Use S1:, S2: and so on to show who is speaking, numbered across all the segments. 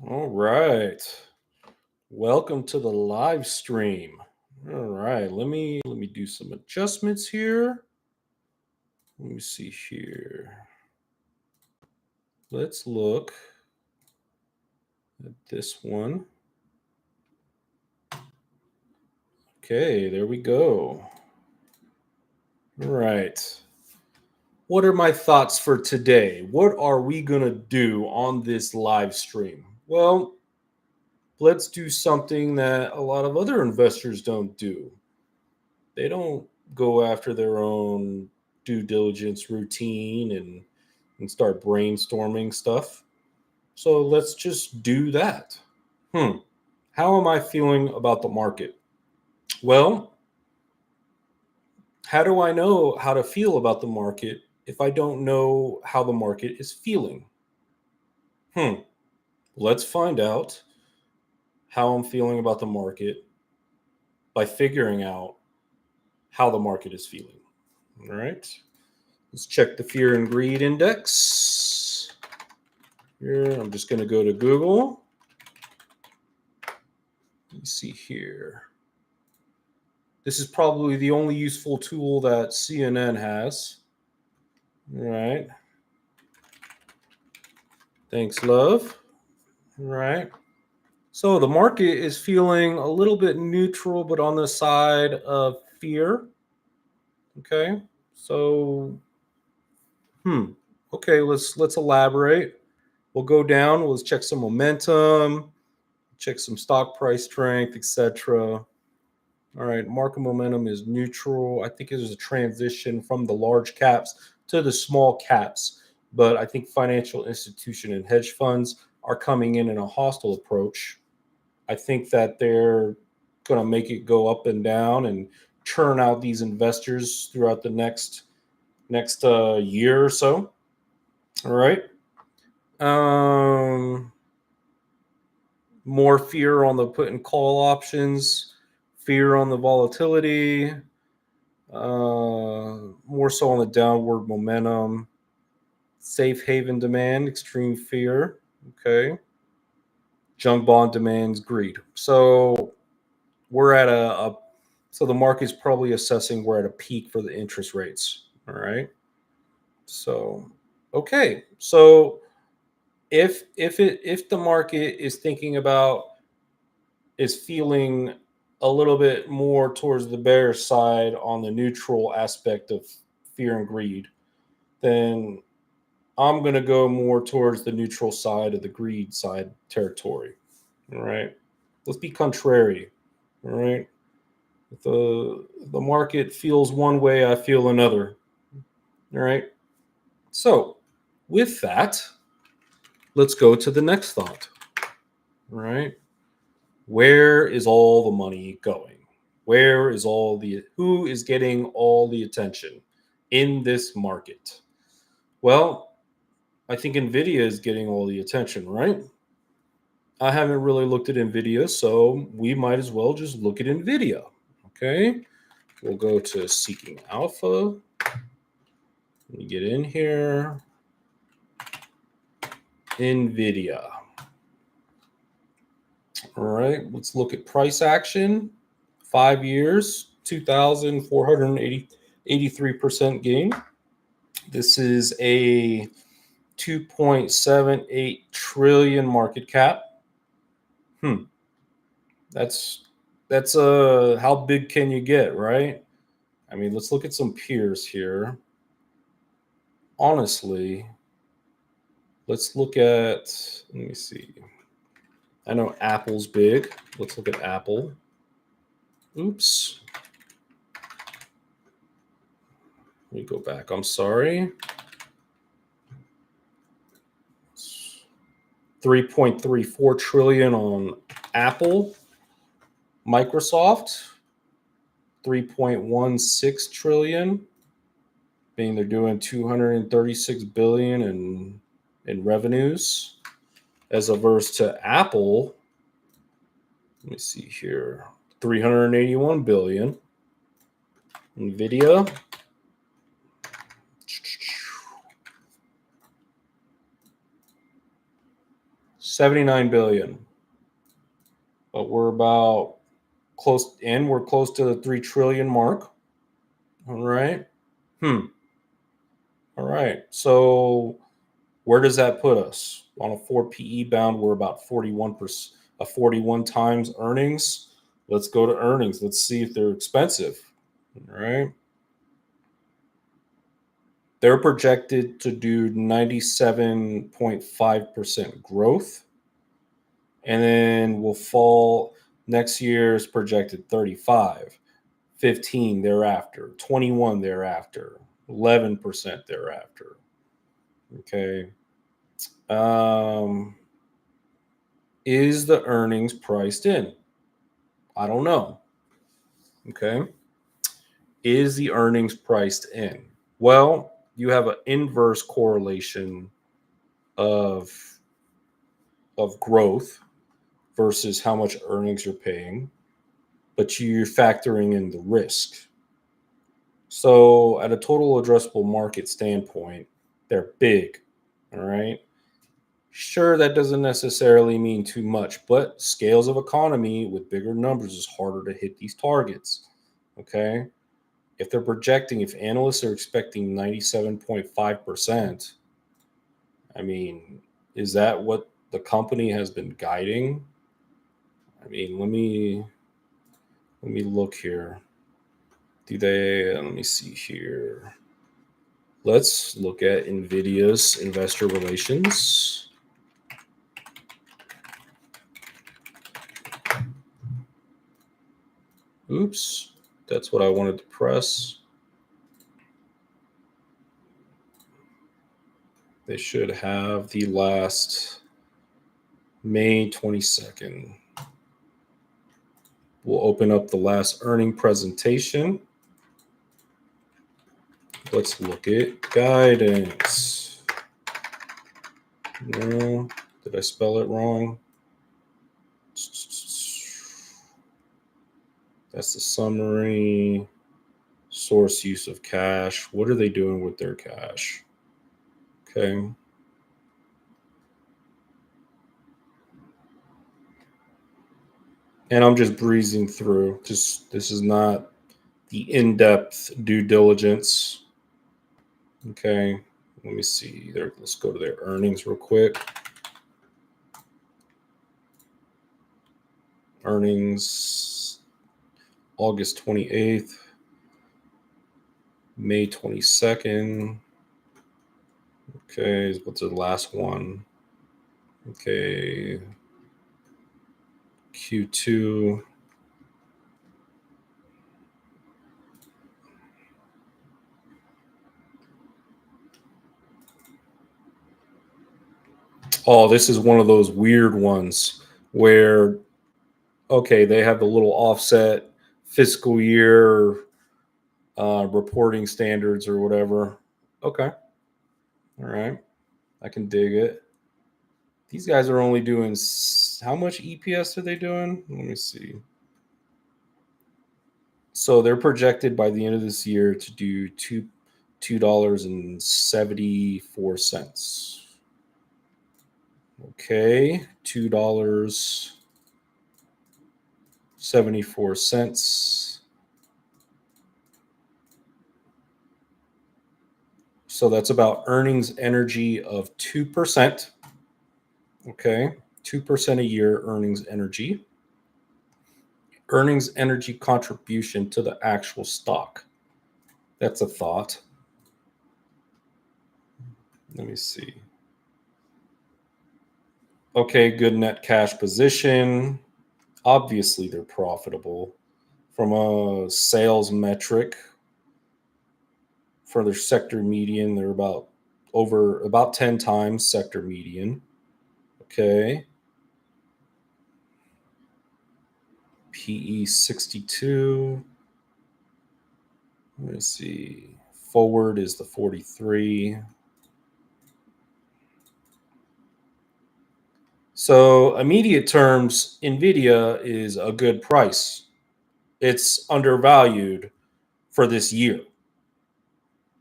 S1: All right. Welcome to the live stream. All right. Let me do some adjustments here. Let me see here. Let's look at this one. Okay, there we go. All right. What are my thoughts for today? What are we going to do on this live stream? Well, let's do something that a lot of other investors don't do. They don't go after their own due diligence routine and start brainstorming stuff. So let's just do that. Hmm. How am I feeling about the market? Well, how do I know how to feel about the market if I don't know how the market is feeling? Hmm. Let's find out how I'm feeling about the market by figuring out how the market is feeling. All right. Let's check the fear and greed index. Here, I'm just going to go to Google. Let me see here. This is probably the only useful tool that CNN has. All right. Thanks, love. All right. So the market is feeling a little bit neutral, but on the side of fear. Okay. So, hmm. Okay, let's elaborate. We'll go down. Let's check some momentum, check some stock price strength, etc. All right, market momentum is neutral. I think it was a transition from the large caps to the small caps, but I think financial institution and hedge funds are coming in a hostile approach. I think that they're going to make it go up and down and churn out these investors throughout the next year or so. All right. Um, More fear on the put and call options, fear on the volatility, more so on the downward momentum, safe haven demand, extreme fear. Okay. Junk bond demands, greed. So we're at so the market's probably assessing we're at a peak for the interest rates. All right. So, okay. So if the market is thinking about is feeling a little bit more towards the bear side on the neutral aspect of fear and greed, then I'm going to go more towards the neutral side of the greed side territory. All right. Let's be contrary. All right. If the market feels one way, I feel another. All right. So, with that, let's go to the next thought. All right. Where is all the money going? Who is getting all the attention in this market? Well, I think Nvidia is getting all the attention, right? I haven't really looked at Nvidia, so we might as well just look at Nvidia. Okay. We'll go to Seeking Alpha. Let me get in here. Nvidia. All right. Let's look at price action. 5 years, 2,483% gain. This is a 2.78 trillion market cap. Hmm. That's how big can you get, right? I mean, let's look at some peers here. Honestly, let's look at, let me see. I know Apple's big. Let's look at Apple. Oops. Let me go back. I'm sorry. 3.34 trillion on Apple. Microsoft, 3.16 trillion, being they're doing 236 billion in revenues, as averse to Apple. Let me see here, 381 billion. Nvidia, $79 billion. But we're about close, and we're close to the 3 trillion mark. All right. All right. So where does that put us? On a 4 PE bound, we're about 41%, 41 times earnings. Let's go to earnings. Let's see if they're expensive. All right. They're projected to do 97.5% growth. And then will fall next year's projected 35, 15 thereafter, 21 thereafter, 11% thereafter. Okay. Is the earnings priced in? I don't know. Okay. Is the earnings priced in? Well, you have an inverse correlation of growth versus how much earnings you're paying, but you're factoring in the risk. So, at a total addressable market standpoint, they're big. All right. Sure, that doesn't necessarily mean too much, but scales of economy with bigger numbers is harder to hit these targets. Okay. If they're projecting, if analysts are expecting 97.5%, I mean, is that what the company has been guiding? I mean, let me look here. Let me see here. Let's look at NVIDIA's investor relations. Oops, that's what I wanted to press. They should have the last May 22nd. We'll open up the last earning presentation. Let's look at guidance. No, did I spell it wrong? That's the summary. Source use of cash. What are they doing with their cash? Okay. And I'm just breezing through. This is not the in-depth due diligence. Okay. Let me see. Let's go to their earnings real quick. Earnings August 28th, May 22nd. Okay, what's the last one? Okay, Q2. Oh, this is one of those weird ones where, okay, they have the little offset fiscal year reporting standards or whatever. Okay. All right. I can dig it. These guys are only doing, how much EPS are they doing? Let me see. So they're projected by the end of this year to do $2.74. Okay, $2.74. So that's about earnings energy of 2%. Okay, 2% a year earnings energy. Earnings energy contribution to the actual stock. That's a thought. Let me see. Okay, good net cash position. Obviously, they're profitable. From a sales metric, for their sector median, they're about 10 times sector median. Okay. PE 62. Let me see. Forward is the 43. So, immediate terms, NVIDIA is a good price. It's undervalued for this year,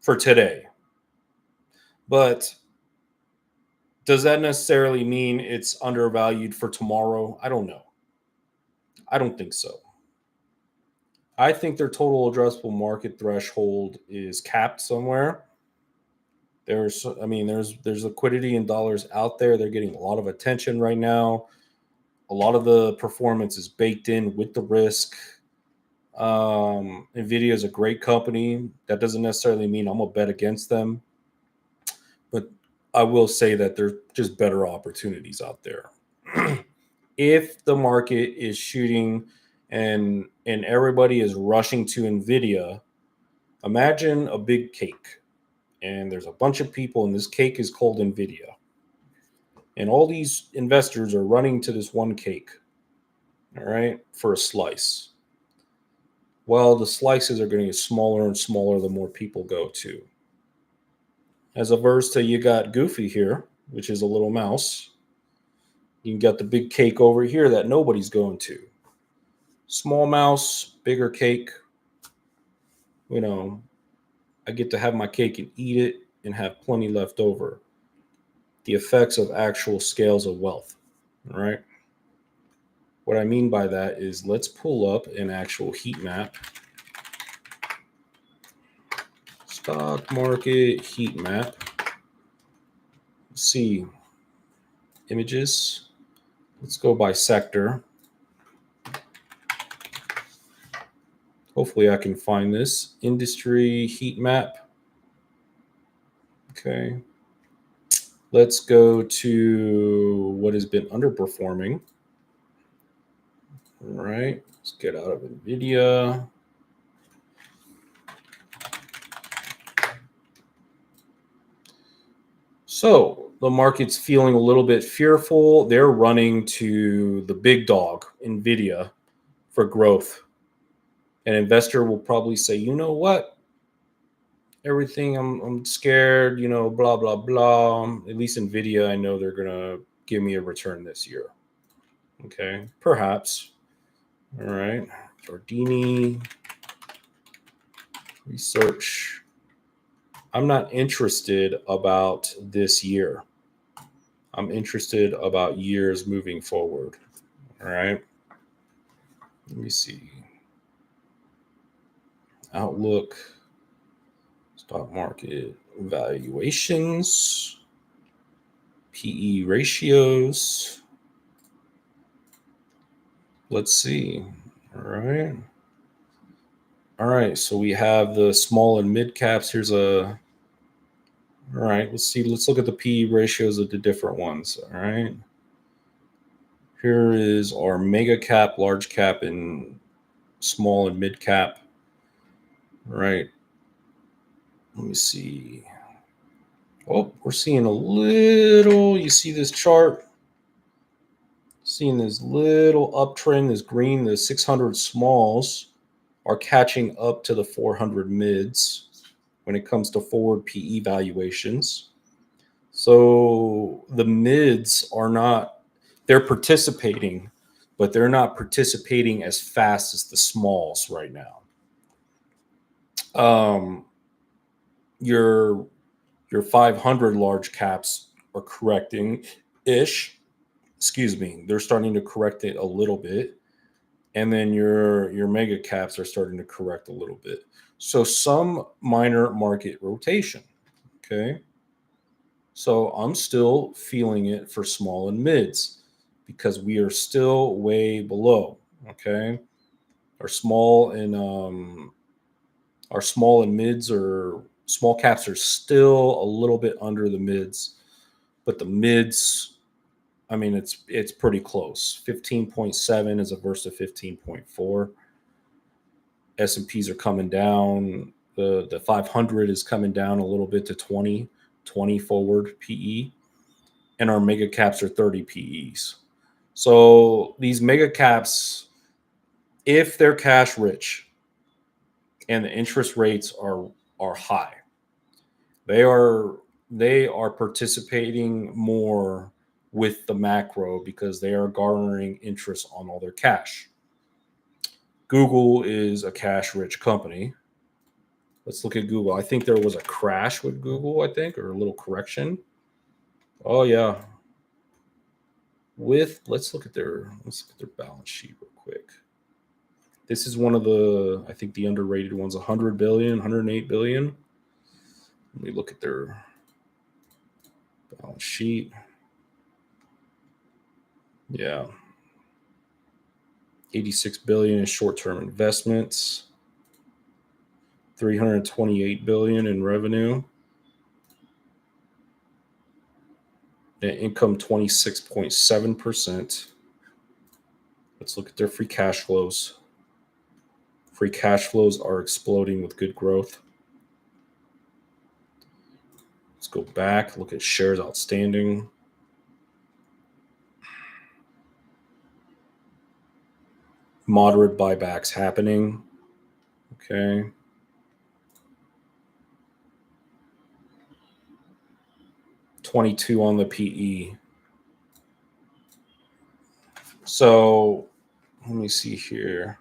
S1: for today. But Does that necessarily mean it's undervalued for tomorrow? I don't know. I don't think so. I think their total addressable market threshold is capped somewhere. There's liquidity in dollars out there. They're getting a lot of attention right now. A lot of the performance is baked in with the risk. Nvidia is a great company. That doesn't necessarily mean I'm gonna bet against them, but I will say that there's just better opportunities out there. If the market is shooting and everybody is rushing to Nvidia, imagine a big cake, and there's a bunch of people, and this cake is called Nvidia, and all these investors are running to this one cake, all right, for a slice. Well, the slices are going to get smaller and smaller the more people go to. As opposed to you got Goofy here, which is a little mouse. You got the big cake over here that nobody's going to. Small mouse, bigger cake. You know, I get to have my cake and eat it and have plenty left over. The effects of actual scales of wealth. All right. What I mean by that is let's pull up an actual heat map. Stock market heat map. Let's see. Images. Let's go by sector. Hopefully I can find this. Industry heat map. Okay. Let's go to what has been underperforming. All right. Let's get out of NVIDIA. So the market's feeling a little bit fearful. They're running to the big dog, NVIDIA, for growth. An investor will probably say, you know what? Everything, I'm scared, blah, blah, blah. At least NVIDIA, I know they're going to give me a return this year. Okay, perhaps. All right. Ordini research. I'm not interested about this year. I'm interested about years moving forward. All right. Let me see. Outlook, stock market valuations, PE ratios. Let's see. All right. All right. So we have the small and mid caps. All right. Let's see. Let's look at the PE ratios of the different ones. All right. Here is our mega cap, large cap, and small and mid cap. All right. Let me see. Oh, we're seeing a little, you see this chart? Seeing this little uptrend, this green, the 600 smalls are catching up to the 400 mids when it comes to forward PE valuations. So the mids are not, they're participating, but they're not participating as fast as the smalls right now. Your 500 large caps are correcting ish. Excuse me. They're starting to correct it a little bit. And then your mega caps are starting to correct a little bit. So some minor market rotation. Okay. So I'm still feeling it for small and mids because we are still way below. Okay. Our small and mids or small caps are still a little bit under the mids, but the mids, I mean, it's pretty close. 15.7 is a versus 15.4. S&Ps are coming down. The 500 is coming down a little bit to 20 forward PE, and our mega caps are 30 PEs. So these mega caps, if they're cash rich and the interest rates are high, they are participating more with the macro because they are garnering interest on all their cash. Google is a cash rich company. Let's look at Google. I think there was a crash with Google, or a little correction. Oh yeah. Let's look at their balance sheet real quick. This is one of the, I think, the underrated ones, 100 billion, 108 billion. Let me look at their balance sheet. Yeah. 86 billion in short-term investments, 328 billion in revenue. Net income 26.7%. Let's look at their free cash flows. Free cash flows are exploding with good growth. Let's go back, look at shares outstanding. Moderate buybacks happening. Okay. $22 on the PE. So let me see here.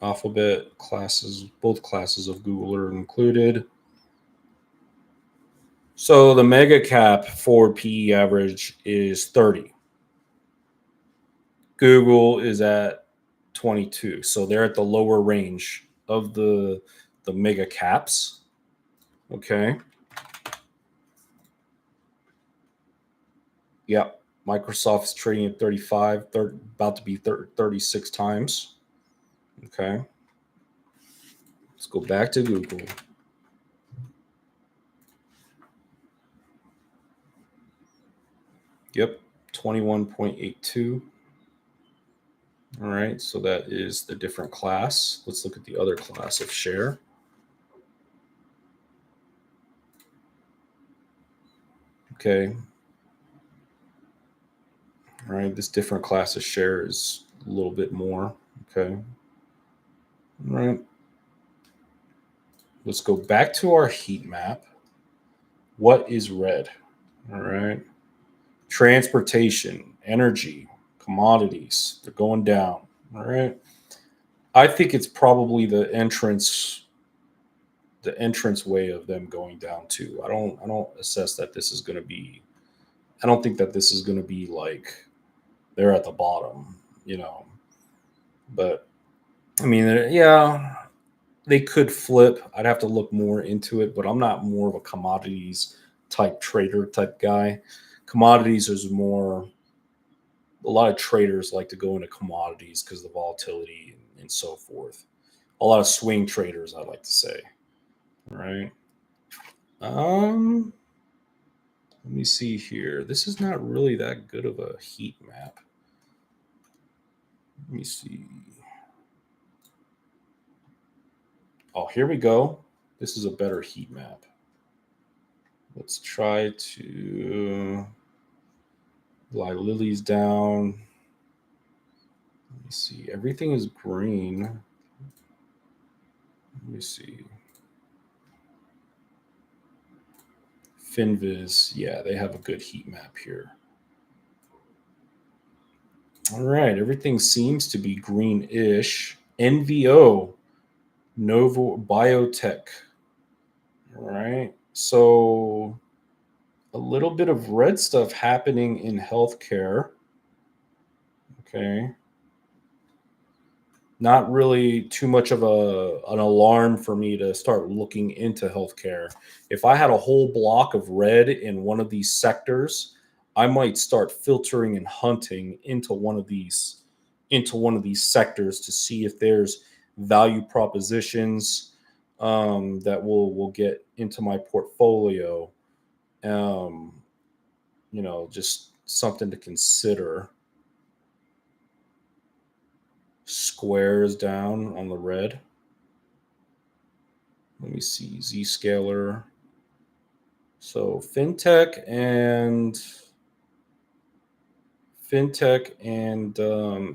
S1: Alphabet classes, both classes of Google are included. So the mega cap for PE average is 30. Google is at 22. So they're at the lower range of the mega caps. Okay. Yep. Microsoft's trading at 35, about to be 36 times. Okay. Let's go back to Google. Yep. 21.82. All right. So that is the different class. Let's look at the other class of share. Okay. All right. This different class of share is a little bit more. Okay. All right. Let's go back to our heat map. What is red? All right. Transportation, energy, commodities, they're going down. All right. I think it's probably the entrance way of them going down too. I don't assess that this is going to be, I don't think that this is going to be like they're at the bottom, you know. But I mean, yeah, they could flip. I'd have to look more into it, but I'm not more of a commodities type trader type guy. Commodities is more, a lot of traders like to go into commodities because of the volatility and so forth. A lot of swing traders, I like to say. All right. Um, Let me see here. This is not really that good of a heat map. Let me see. Oh, here we go. This is a better heat map. Let's try to lie lilies down. Let me see. Everything is green. Let me see. Finviz, yeah, they have a good heat map here. All right, everything seems to be green-ish. NVO, Novo Biotech. All right, so a little bit of red stuff happening in healthcare. Okay, not really too much of an alarm for me to start looking into healthcare. If I had a whole block of red in one of these sectors, I might start filtering and hunting into one of these sectors to see if there's value propositions that will get into my portfolio. Um, just something to consider. Squares down on the red. Let me see, Zscaler. So fintech and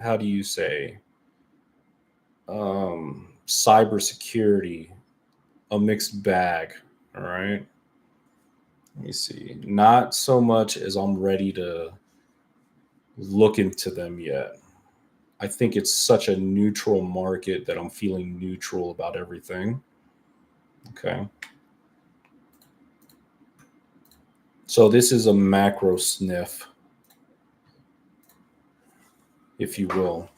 S1: how do you say cybersecurity, a mixed bag. All right. Let me see. Not so much as I'm ready to look into them yet. I think it's such a neutral market that I'm feeling neutral about everything. Okay. So this is a macro sniff, if you will.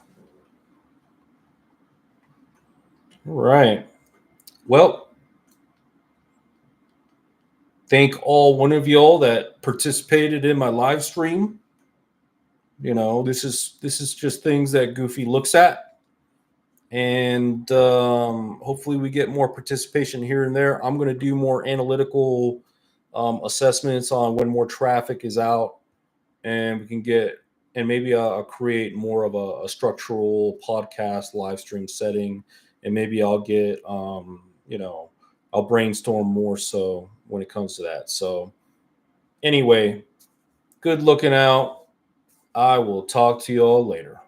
S1: All right. Well, thank all one of y'all that participated in my live stream. This is just things that Goofy looks at, and hopefully we get more participation here and there. I'm going to do more analytical assessments on when more traffic is out, and we can get, and maybe I'll create more of a structural podcast live stream setting, and maybe I'll get I'll brainstorm more so when it comes to that. So anyway, good looking out. I will talk to you all later.